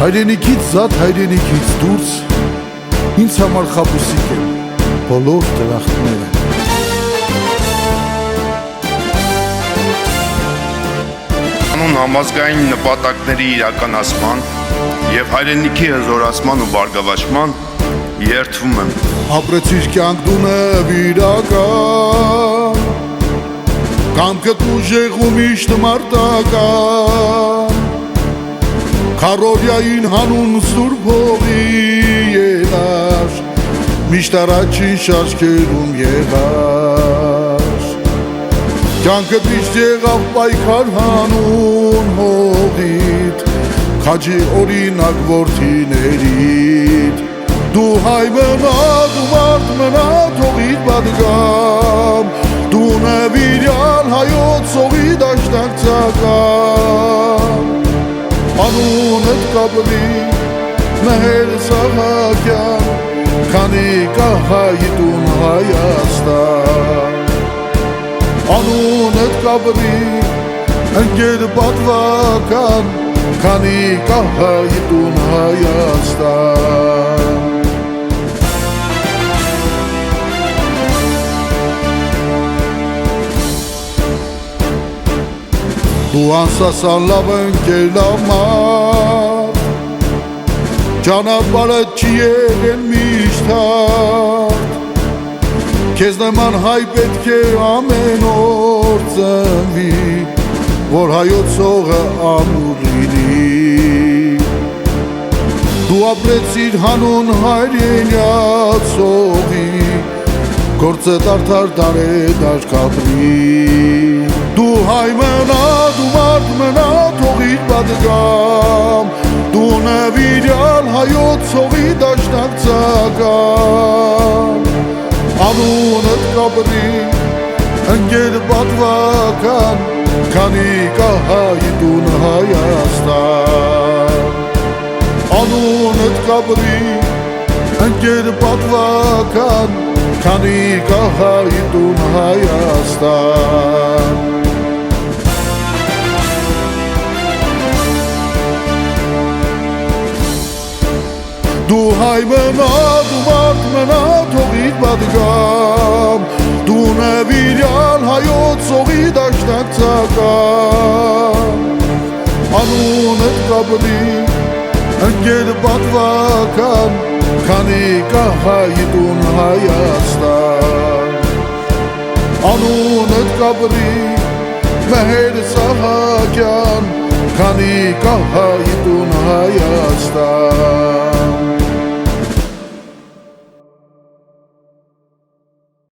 Հայրենիքից զատ, հայրենիքից դուրս ինձ համար խապուսիկ են բոլոր դրախտները։ Անուն համազգային նպատակների իրականացման և հայրենիքի հզորացման ու բարգավաճման երդվում եմ։ Ապրեցիր կյանք դու նվիրական, կամքդ ուժեղ ու միշտ մարտական, քարորյային հանուն սուրբ հողի ելար, միշտ առաջին շարքերում եղար, կյանքդ միշտ եղավ պայքար հանուն հողիդ, քաջի օրինակ որդիներիդ, դու հայ մնա, դու մարդ մնա, թողիդ պատգամ, դու նվիրյալ հայոց սողի դաշնակցական, անունդ կապվի Մեհեր Սահակյան, քանի կա հայտուն Հայաստան, անունդ կապվի ընկեր պատվական, քանի կա հայտուն Հայաստան։ Դու անսասան լավ ընկեր ամար, ճանապարհդ չի եղել միշտ հարթ, քեզ նման հայ պետք է ամեն օր ծնվի, որ հայոց հողը ամուր լինի։ Դու ապրեցիր հանուն հայրենյաց հողի, գործդ արդար դարեդար կապրի, դու հայ մնա, դու մարդ մնա, թողիդ պատգամ, դու նվիրյալ հայոց հողի դաշնակցական, անունդ կապրի ընկեր պատվական, քանի կա հայտուն Հայաստան, անունդ կապրի ընկեր պատվական, քանի կա հայտուն Հայաստան։ Դու հայ մնա, դու մարդ մնա, թողիդ պատգամ, դու նվիրյալ հայոց սողի դաշնակցական, անունդ կապրի ընկեր պատվական, քանի կա հայտուն Հայաստան, անունդ կապրի Մեհեր Սահակյան, քանի կա հայտուն Հայաստան։